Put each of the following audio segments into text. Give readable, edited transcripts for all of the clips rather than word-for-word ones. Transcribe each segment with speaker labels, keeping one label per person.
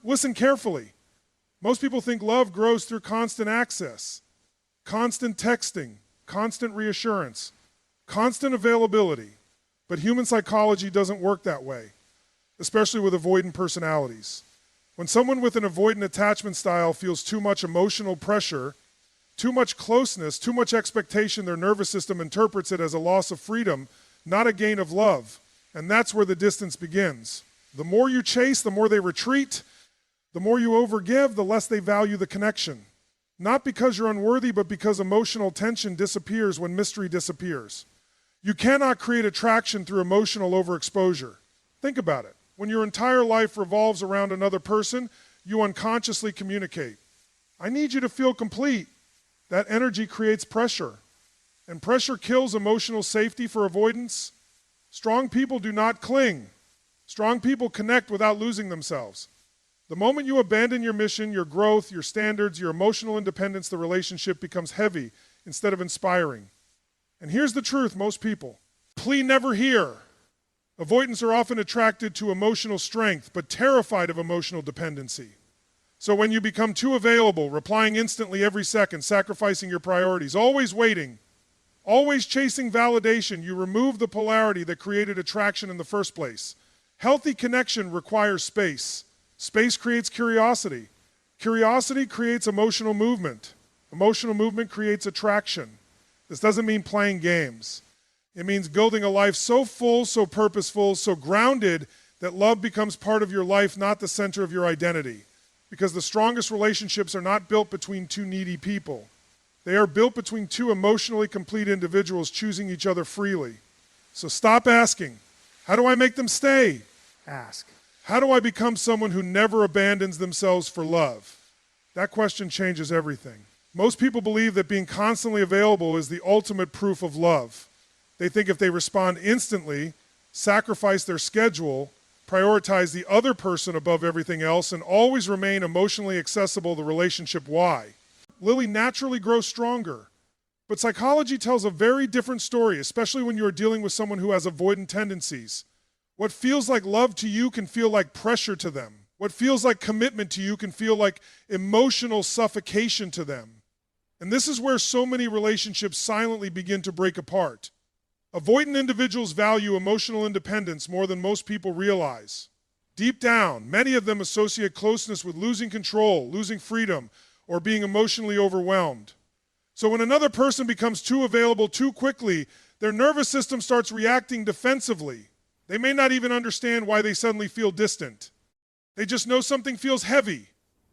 Speaker 1: Listen carefully. Most people think love grows through constant access, constant texting, constant reassurance, constant availability. But human psychology doesn't work that way, especially with avoidant personalities. When someone with an avoidant attachment style feels too much emotional pressure, too much closeness, too much expectation, their nervous system interprets it as a loss of freedom, not a gain of love. And that's where the distance begins. The more you chase, the more they retreat. The more you overgive, the less they value the connection. Not because you're unworthy, but because emotional tension disappears when mystery disappears. You cannot create attraction through emotional overexposure. Think about it. When your entire life revolves around another person, you unconsciously communicate. I need you to feel complete. That energy creates pressure. And pressure kills emotional safety for avoidance. Strong people do not cling. Strong people connect without losing themselves. The moment you abandon your mission, your growth, your standards, your emotional independence, the relationship becomes heavy instead of inspiring. And here's the truth, most people. Plea never hear. Avoidants are often attracted to emotional strength, but terrified of emotional dependency. So when you become too available, replying instantly every second, sacrificing your priorities, always waiting, always chasing validation, you remove the polarity that created attraction in the first place. Healthy connection requires space. Space creates curiosity. Curiosity creates emotional movement. Emotional movement creates attraction. This doesn't mean playing games. It means building a life so full, so purposeful, so grounded that love becomes part of your life, not the center of your identity. Because the strongest relationships are not built between two needy people. They are built between two emotionally complete individuals choosing each other freely. So stop asking, how do I make them stay? Ask, how do I become someone who never abandons themselves for love? That question changes everything. Most people believe that being constantly available is the ultimate proof of love. They think if they respond instantly, sacrifice their schedule, prioritize the other person above everything else, and always remain emotionally accessible, the relationship why. Lily naturally grows stronger. But psychology tells a very different story, especially when you're dealing with someone who has avoidant tendencies. What feels like love to you can feel like pressure to them. What feels like commitment to you can feel like emotional suffocation to them. And this is where so many relationships silently begin to break apart. Avoidant individuals value emotional independence more than most people realize. Deep down, many of them associate closeness with losing control, losing freedom, or being emotionally overwhelmed. So when another person becomes too available too quickly, their nervous system starts reacting defensively. They may not even understand why they suddenly feel distant. They just know something feels heavy,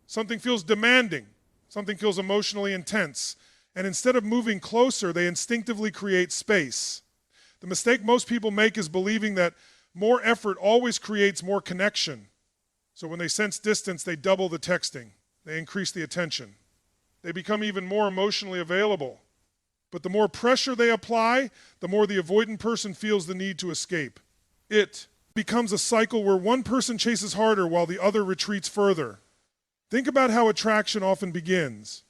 Speaker 1: something feels demanding, something feels emotionally intense. And instead of moving closer, they instinctively create space. The mistake most people make is believing that more effort always creates more connection. So when they sense distance, they double the texting. They increase the attention. They become even more emotionally available. But the more pressure they apply, the more the avoidant person feels the need to escape. It becomes a cycle where one person chases harder while the other retreats further. Think about how attraction often begins.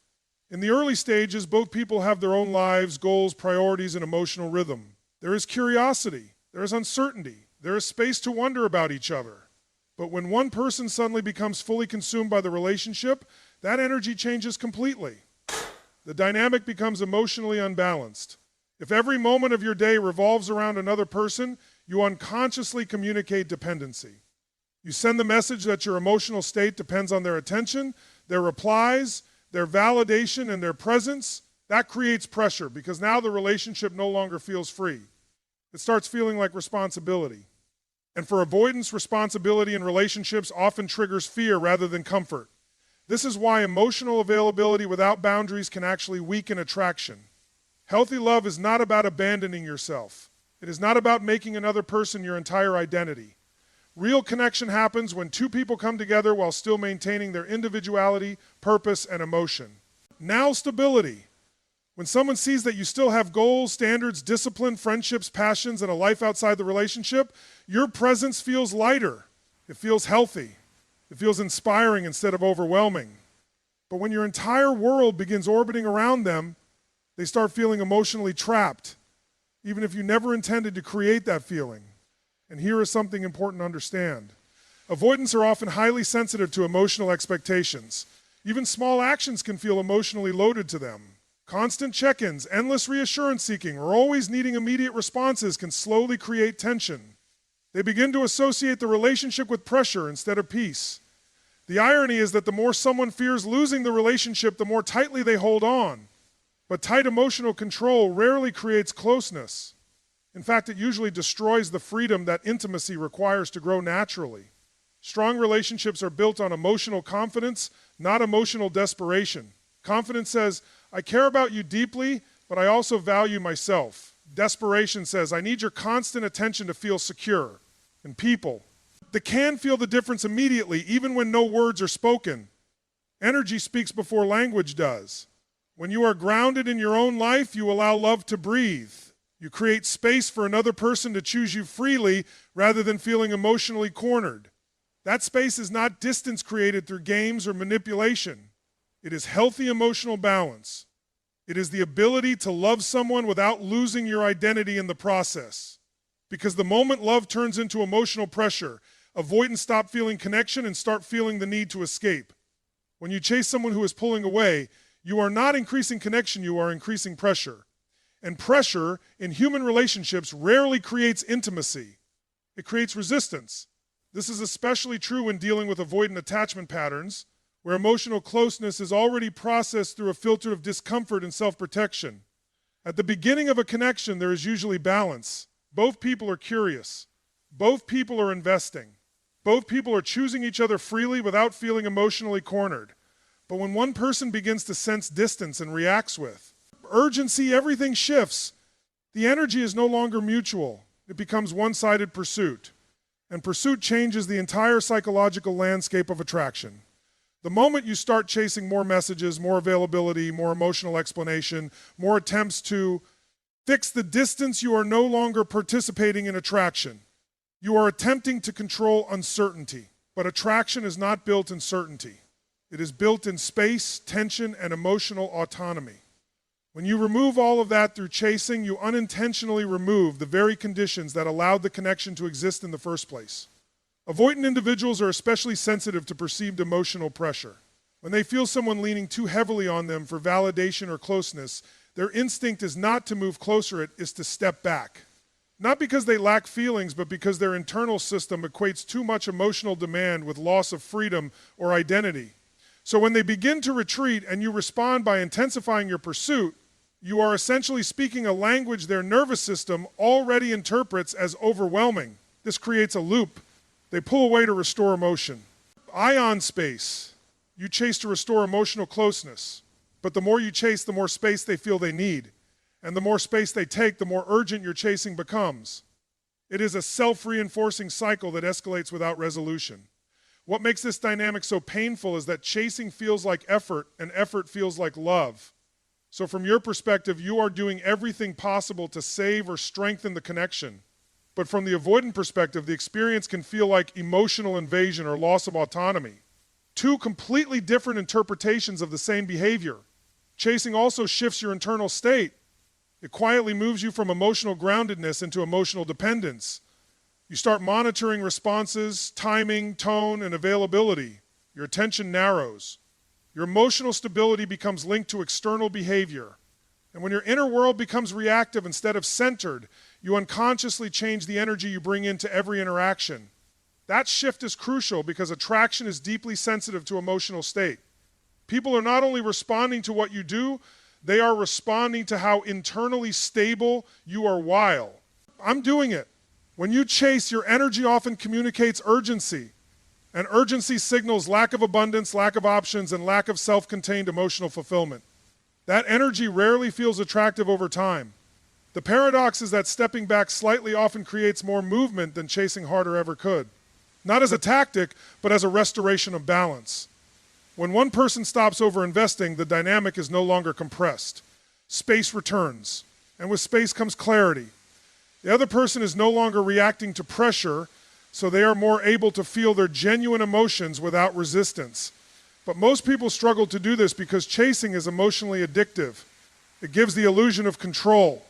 Speaker 1: In the early stages, both people have their own lives, goals, priorities, and emotional rhythm. There is curiosity, there is uncertainty, there is space to wonder about each other. But when one person suddenly becomes fully consumed by the relationship, that energy changes completely. The dynamic becomes emotionally unbalanced. If every moment of your day revolves around another person, you unconsciously communicate dependency. You send the message that your emotional state depends on their attention, their replies, their validation, and their presence. That creates pressure because now the relationship no longer feels free. It starts feeling like responsibility. And for avoidance, responsibility in relationships often triggers fear rather than comfort. This is why emotional availability without boundaries can actually weaken attraction. Healthy love is not about abandoning yourself. It is not about making another person your entire identity. Real connection happens when two people come together while still maintaining their individuality, purpose, and emotion. Now stability. When someone sees that you still have goals, standards, discipline, friendships, passions, and a life outside the relationship, your presence feels lighter. It feels healthy. It feels inspiring instead of overwhelming. But when your entire world begins orbiting around them, they start feeling emotionally trapped, even if you never intended to create that feeling. And here is something important to understand. Avoidants are often highly sensitive to emotional expectations. Even small actions can feel emotionally loaded to them. Constant check-ins, endless reassurance seeking, or always needing immediate responses can slowly create tension. They begin to associate the relationship with pressure instead of peace. The irony is that the more someone fears losing the relationship, the more tightly they hold on. But tight emotional control rarely creates closeness. In fact, it usually destroys the freedom that intimacy requires to grow naturally. Strong relationships are built on emotional confidence, not emotional desperation. Confidence says, I care about you deeply, but I also value myself. Desperation says, I need your constant attention to feel secure. And people, they can feel the difference immediately, even when no words are spoken. Energy speaks before language does. When you are grounded in your own life, you allow love to breathe. You create space for another person to choose you freely rather than feeling emotionally cornered. That space is not distance created through games or manipulation. It is healthy emotional balance. It is the ability to love someone without losing your identity in the process. Because the moment love turns into emotional pressure, avoidants stop feeling connection and start feeling the need to escape. When you chase someone who is pulling away, you are not increasing connection, you are increasing pressure. And pressure in human relationships rarely creates intimacy. It creates resistance. This is especially true when dealing with avoidant attachment patterns, where emotional closeness is already processed through a filter of discomfort and self-protection. At the beginning of a connection, there is usually balance. Both people are curious. Both people are investing. Both people are choosing each other freely without feeling emotionally cornered. But when one person begins to sense distance and reacts with urgency, everything shifts. The energy is no longer mutual. It becomes one-sided pursuit. And pursuit changes the entire psychological landscape of attraction. The moment you start chasing more messages, more availability, more emotional explanation, more attempts to fix the distance, you are no longer participating in attraction. You are attempting to control uncertainty. But attraction is not built in certainty. It is built in space, tension, and emotional autonomy. When you remove all of that through chasing, you unintentionally remove the very conditions that allowed the connection to exist in the first place. Avoidant individuals are especially sensitive to perceived emotional pressure. When they feel someone leaning too heavily on them for validation or closeness, their instinct is not to move closer, it is to step back. Not because they lack feelings, but because their internal system equates too much emotional demand with loss of freedom or identity. So when they begin to retreat and you respond by intensifying your pursuit, you are essentially speaking a language their nervous system already interprets as overwhelming. This creates a loop. They pull away to restore emotion. Ion space. You chase to restore emotional closeness. But the more you chase, the more space they feel they need. And the more space they take, the more urgent your chasing becomes. It is a self-reinforcing cycle that escalates without resolution. What makes this dynamic so painful is that chasing feels like effort, and effort feels like love. So from your perspective, you are doing everything possible to save or strengthen the connection. But from the avoidant perspective, the experience can feel like emotional invasion or loss of autonomy. Two completely different interpretations of the same behavior. Chasing also shifts your internal state. It quietly moves you from emotional groundedness into emotional dependence. You start monitoring responses, timing, tone, and availability. Your attention narrows. Your emotional stability becomes linked to external behavior. And when your inner world becomes reactive instead of centered, you unconsciously change the energy you bring into every interaction. That shift is crucial because attraction is deeply sensitive to emotional state. People are not only responding to what you do, they are responding to how internally stable you are while. I'm doing it. When you chase, your energy often communicates urgency. And urgency signals lack of abundance, lack of options, and lack of self-contained emotional fulfillment. That energy rarely feels attractive over time. The paradox is that stepping back slightly often creates more movement than chasing harder ever could. Not as a tactic, but as a restoration of balance. When one person stops over-investing, the dynamic is no longer compressed. Space returns, and with space comes clarity. The other person is no longer reacting to pressure, so they are more able to feel their genuine emotions without resistance. But most people struggle to do this because chasing is emotionally addictive. It gives the illusion of control.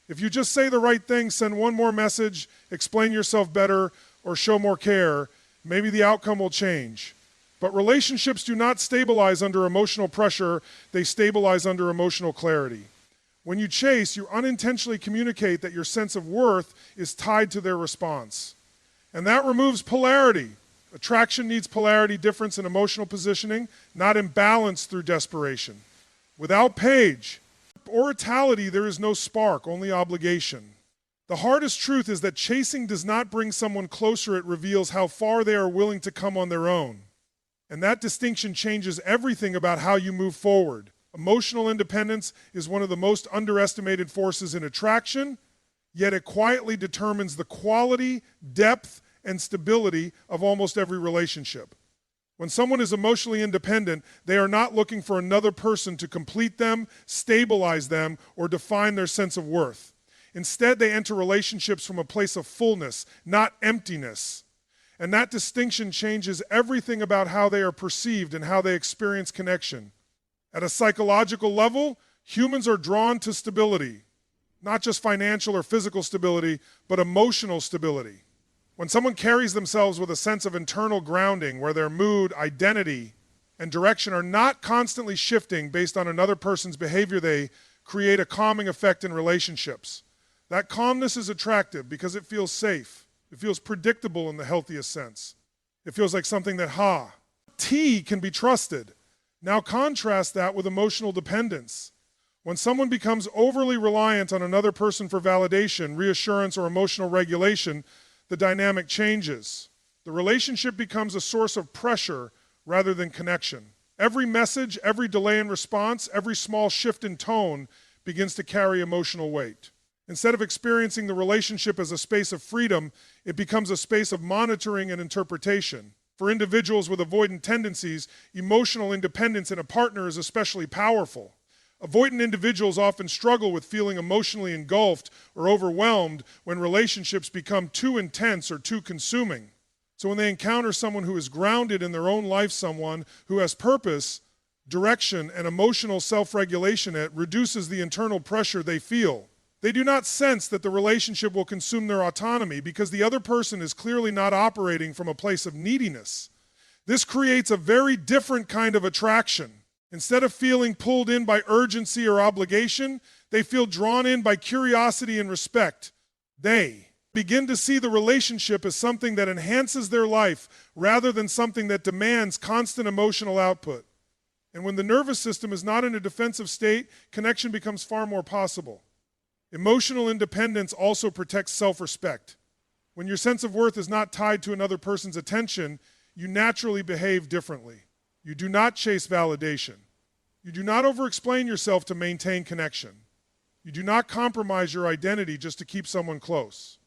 Speaker 1: If you just say the right thing, send one more message, explain yourself better, or show more care, Maybe the outcome will change. But relationships do not stabilize under emotional pressure, they stabilize under emotional clarity. When you chase, you unintentionally communicate that your sense of worth is tied to their response. And that removes polarity. Attraction needs polarity, difference in emotional positioning, not imbalance through desperation. Without Page or Itality, there is no spark, only obligation. The hardest truth is that chasing does not bring someone closer, it reveals how far they are willing to come on their own. And that distinction changes everything about how you move forward. Emotional independence is one of the most underestimated forces in attraction, yet it quietly determines the quality, depth, and stability of almost every relationship. When someone is emotionally independent, they are not looking for another person to complete them, stabilize them, or define their sense of worth. Instead, they enter relationships from a place of fullness, not emptiness. And that distinction changes everything about how they are perceived and how they experience connection. At a psychological level, humans are drawn to stability, not just financial or physical stability, but emotional stability. When someone carries themselves with a sense of internal grounding, where their mood, identity, and direction are not constantly shifting based on another person's behavior, they create a calming effect in relationships. That calmness is attractive because it feels safe. It feels predictable in the healthiest sense. It feels like something that, T can be trusted. Now contrast that with emotional dependence. When someone becomes overly reliant on another person for validation, reassurance, or emotional regulation, the dynamic changes. The relationship becomes a source of pressure rather than connection. Every message, every delay in response, every small shift in tone begins to carry emotional weight. Instead of experiencing the relationship as a space of freedom, it becomes a space of monitoring and interpretation. For individuals with avoidant tendencies, emotional independence in a partner is especially powerful. Avoidant individuals often struggle with feeling emotionally engulfed or overwhelmed when relationships become too intense or too consuming. So when they encounter someone who is grounded in their own life, someone who has purpose, direction, and emotional self-regulation, it reduces the internal pressure they feel. They do not sense that the relationship will consume their autonomy because the other person is clearly not operating from a place of neediness. This creates a very different kind of attraction. Instead of feeling pulled in by urgency or obligation, they feel drawn in by curiosity and respect. They begin to see the relationship as something that enhances their life rather than something that demands constant emotional output. And when the nervous system is not in a defensive state, connection becomes far more possible. Emotional independence also protects self-respect. When your sense of worth is not tied to another person's attention, you naturally behave differently. You do not chase validation. You do not over-explain yourself to maintain connection. You do not compromise your identity just to keep someone close.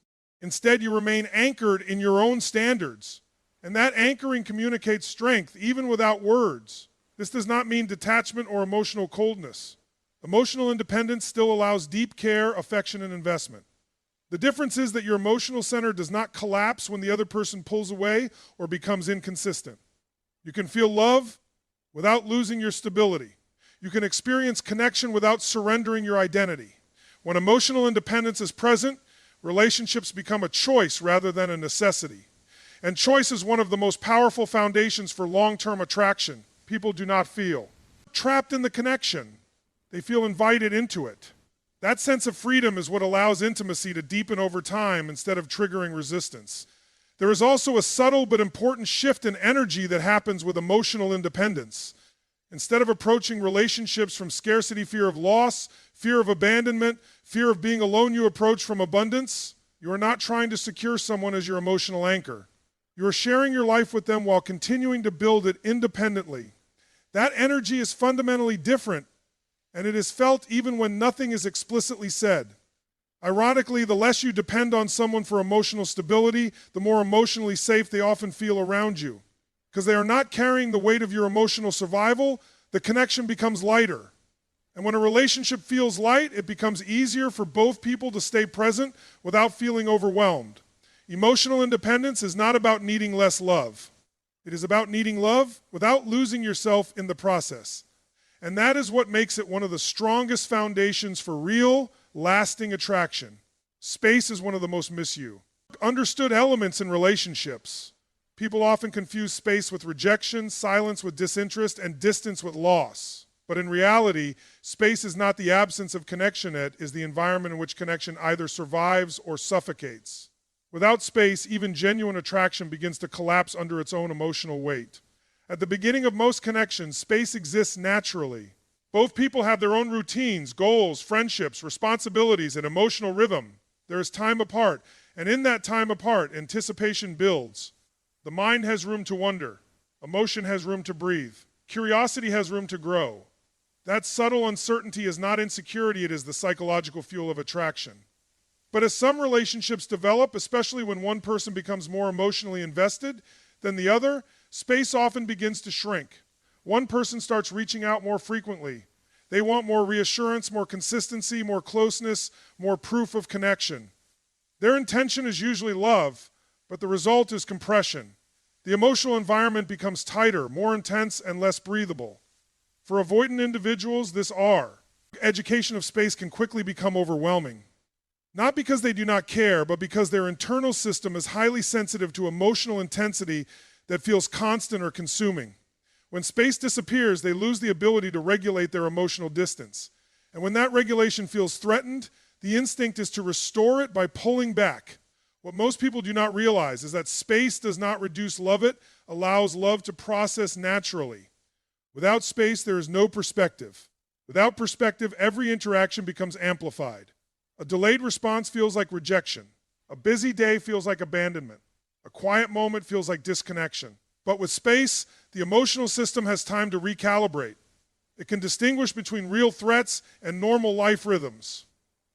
Speaker 1: Instead, you remain anchored in your own standards. And that anchoring communicates strength, even without words. This does not mean detachment or emotional coldness. Emotional independence still allows deep care, affection, and investment. The difference is that your emotional center does not collapse when the other person pulls away or becomes inconsistent. You can feel love without losing your stability. You can experience connection without surrendering your identity. When emotional independence is present, relationships become a choice rather than a necessity. And choice is one of the most powerful foundations for long-term attraction. People do not feel trapped in the connection. They feel invited into it. That sense of freedom is what allows intimacy to deepen over time instead of triggering resistance. There is also a subtle but important shift in energy that happens with emotional independence. Instead of approaching relationships from scarcity, fear of loss, fear of abandonment, fear of being alone, you approach from abundance. You are not trying to secure someone as your emotional anchor. You are sharing your life with them while continuing to build it independently. That energy is fundamentally different, and it is felt even when nothing is explicitly said. Ironically, the less you depend on someone for emotional stability, the more emotionally safe they often feel around you. Because they are not carrying the weight of your emotional survival, the connection becomes lighter. And when a relationship feels light, it becomes easier for both people to stay present without feeling overwhelmed. Emotional independence is not about needing less love. It is about needing love without losing yourself in the process. And that is what makes it one of the strongest foundations for real, lasting attraction. Space is one of the most misused, understood elements in relationships. People often confuse space with rejection, silence with disinterest, and distance with loss. But in reality, space is not the absence of connection, it is the environment in which connection either survives or suffocates. Without space, even genuine attraction begins to collapse under its own emotional weight. At the beginning of most connections, space exists naturally. Both people have their own routines, goals, friendships, responsibilities, and emotional rhythm. There is time apart, and in that time apart, anticipation builds. The mind has room to wonder. Emotion has room to breathe. Curiosity has room to grow. That subtle uncertainty is not insecurity, it is the psychological fuel of attraction. But as some relationships develop, especially when one person becomes more emotionally invested than the other, space often begins to shrink. One person starts reaching out more frequently. They want more reassurance, more consistency, more closeness, more proof of connection. Their intention is usually love, but the result is compression. The emotional environment becomes tighter, more intense, and less breathable. For avoidant individuals, this education of space can quickly become overwhelming. Not because they do not care, but because their internal system is highly sensitive to emotional intensity that feels constant or consuming. When space disappears, they lose the ability to regulate their emotional distance. And when that regulation feels threatened, the instinct is to restore it by pulling back. What most people do not realize is that space does not reduce love, it allows love to process naturally. Without space, there is no perspective. Without perspective, every interaction becomes amplified. A delayed response feels like rejection. A busy day feels like abandonment. A quiet moment feels like disconnection. But with space, the emotional system has time to recalibrate. It can distinguish between real threats and normal life rhythms.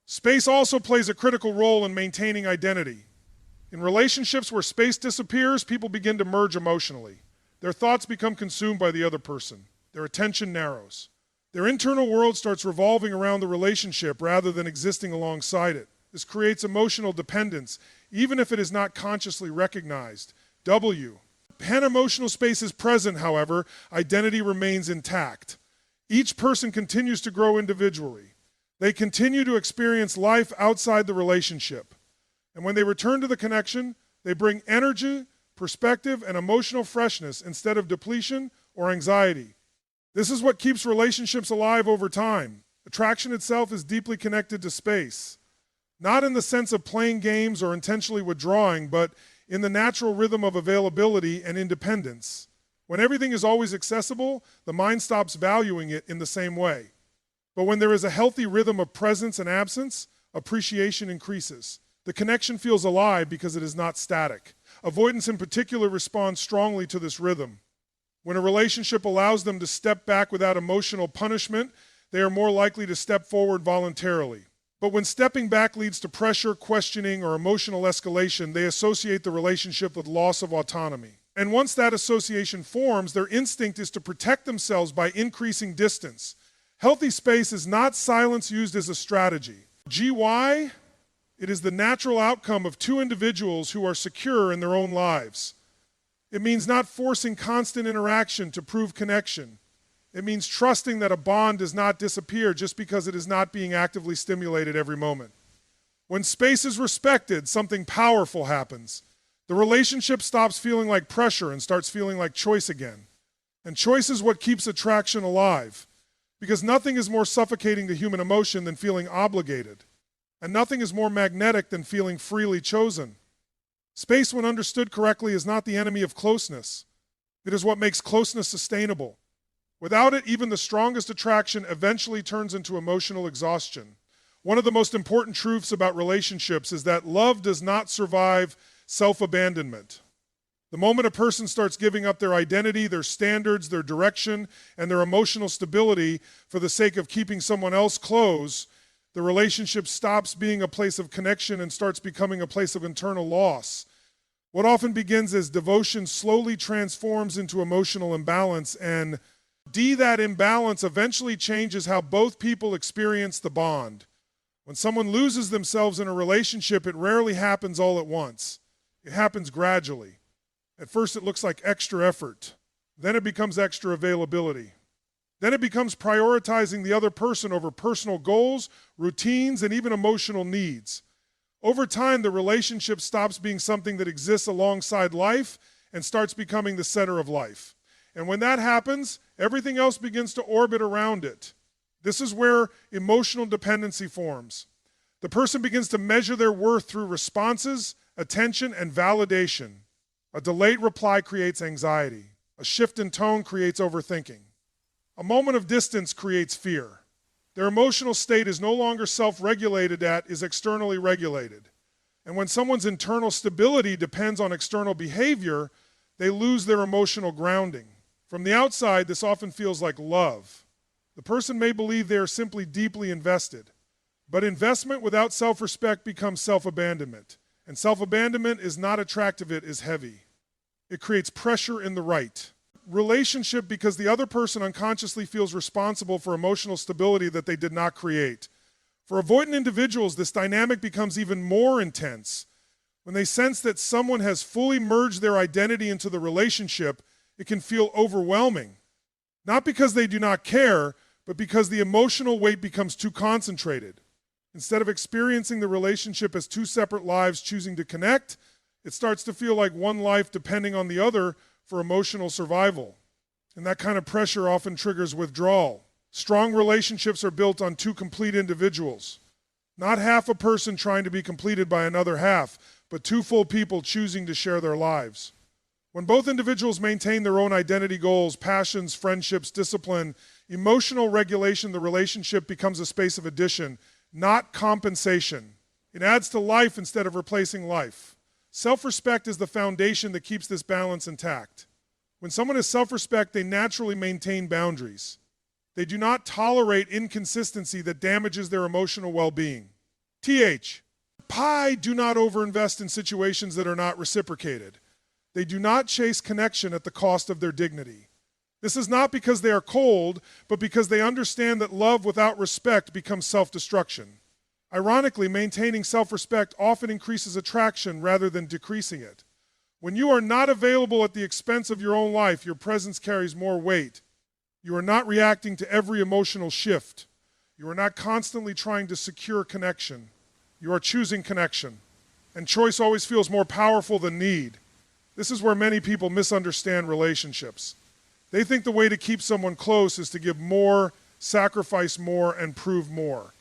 Speaker 1: Space also plays a critical role in maintaining identity. In relationships where space disappears, people begin to merge emotionally. Their thoughts become consumed by the other person. Their attention narrows. Their internal world starts revolving around the relationship rather than existing alongside it. This creates emotional dependence, even if it is not consciously recognized. When emotional space is present, however, identity remains intact. Each person continues to grow individually. They continue to experience life outside the relationship. And when they return to the connection, they bring energy, perspective, and emotional freshness instead of depletion or anxiety. This is what keeps relationships alive over time. Attraction itself is deeply connected to space. Not in the sense of playing games or intentionally withdrawing, but in the natural rhythm of availability and independence. When everything is always accessible, the mind stops valuing it in the same way. But when there is a healthy rhythm of presence and absence, appreciation increases. The connection feels alive because it is not static. Avoidants in particular respond strongly to this rhythm. When a relationship allows them to step back without emotional punishment, they are more likely to step forward voluntarily. But when stepping back leads to pressure, questioning, or emotional escalation, they associate the relationship with loss of autonomy. And once that association forms, their instinct is to protect themselves by increasing distance. Healthy space is not silence used as a strategy. GY, it is the natural outcome of two individuals who are secure in their own lives. It means not forcing constant interaction to prove connection. It means trusting that a bond does not disappear just because it is not being actively stimulated every moment. When space is respected, something powerful happens. The relationship stops feeling like pressure and starts feeling like choice again. And choice is what keeps attraction alive, because nothing is more suffocating to human emotion than feeling obligated. And nothing is more magnetic than feeling freely chosen. Space, when understood correctly, is not the enemy of closeness. It is what makes closeness sustainable. Without it, even the strongest attraction eventually turns into emotional exhaustion. One of the most important truths about relationships is that love does not survive self-abandonment. The moment a person starts giving up their identity, their standards, their direction, and their emotional stability for the sake of keeping someone else close, the relationship stops being a place of connection and starts becoming a place of internal loss. What often begins as devotion slowly transforms into emotional imbalance, and that imbalance eventually changes how both people experience the bond. When someone loses themselves in a relationship, it rarely happens all at once. It happens gradually. At first, it looks like extra effort. Then it becomes extra availability. Then it becomes prioritizing the other person over personal goals, routines, and even emotional needs. Over time, the relationship stops being something that exists alongside life and starts becoming the center of life. And when that happens, everything else begins to orbit around it. This is where emotional dependency forms. The person begins to measure their worth through responses, attention, and validation. A delayed reply creates anxiety. A shift in tone creates overthinking. A moment of distance creates fear. Their emotional state is no longer self-regulated is externally regulated. And when someone's internal stability depends on external behavior, they lose their emotional grounding. From the outside, this often feels like love. The person may believe they are simply deeply invested. But investment without self-respect becomes self-abandonment. And self-abandonment is not attractive, it is heavy. It creates pressure in the right. Relationship because the other person unconsciously feels responsible for emotional stability that they did not create. For avoidant individuals, this dynamic becomes even more intense. When they sense that someone has fully merged their identity into the relationship, it can feel overwhelming. Not because they do not care, but because the emotional weight becomes too concentrated. Instead of experiencing the relationship as two separate lives choosing to connect, it starts to feel like one life depending on the other for emotional survival. And that kind of pressure often triggers withdrawal. Strong relationships are built on two complete individuals. Not half a person trying to be completed by another half, but two full people choosing to share their lives. When both individuals maintain their own identity goals, passions, friendships, discipline, emotional regulation, the relationship becomes a space of addition, not compensation. It adds to life instead of replacing life. Self-respect is the foundation that keeps this balance intact. When someone has self-respect, they naturally maintain boundaries. They do not tolerate inconsistency that damages their emotional well-being. Pi do not overinvest in situations that are not reciprocated. They do not chase connection at the cost of their dignity. This is not because they are cold, but because they understand that love without respect becomes self-destruction. Ironically, maintaining self-respect often increases attraction rather than decreasing it. When you are not available at the expense of your own life, your presence carries more weight. You are not reacting to every emotional shift. You are not constantly trying to secure connection. You are choosing connection. And choice always feels more powerful than need. This is where many people misunderstand relationships. They think the way to keep someone close is to give more, sacrifice more, and prove more.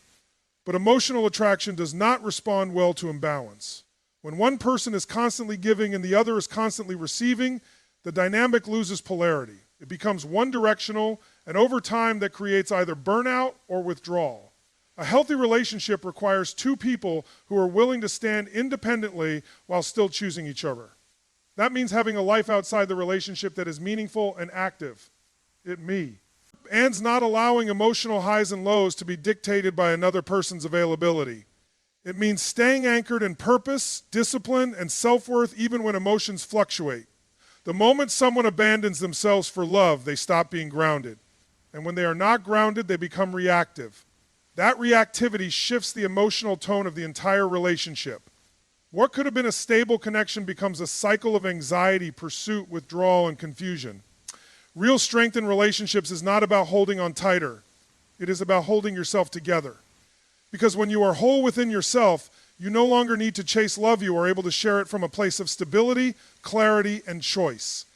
Speaker 1: But emotional attraction does not respond well to imbalance. When one person is constantly giving and the other is constantly receiving, the dynamic loses polarity. It becomes one-directional, and over time that creates either burnout or withdrawal. A healthy relationship requires two people who are willing to stand independently while still choosing each other. That means having a life outside the relationship that is meaningful and active. And not allowing emotional highs and lows to be dictated by another person's availability. It means staying anchored in purpose, discipline, and self-worth even when emotions fluctuate. The moment someone abandons themselves for love, they stop being grounded. And when they are not grounded, they become reactive. That reactivity shifts the emotional tone of the entire relationship. What could have been a stable connection becomes a cycle of anxiety, pursuit, withdrawal, and confusion. Real strength in relationships is not about holding on tighter. It is about holding yourself together. Because when you are whole within yourself, you no longer need to chase love. You are able to share it from a place of stability, clarity, and choice.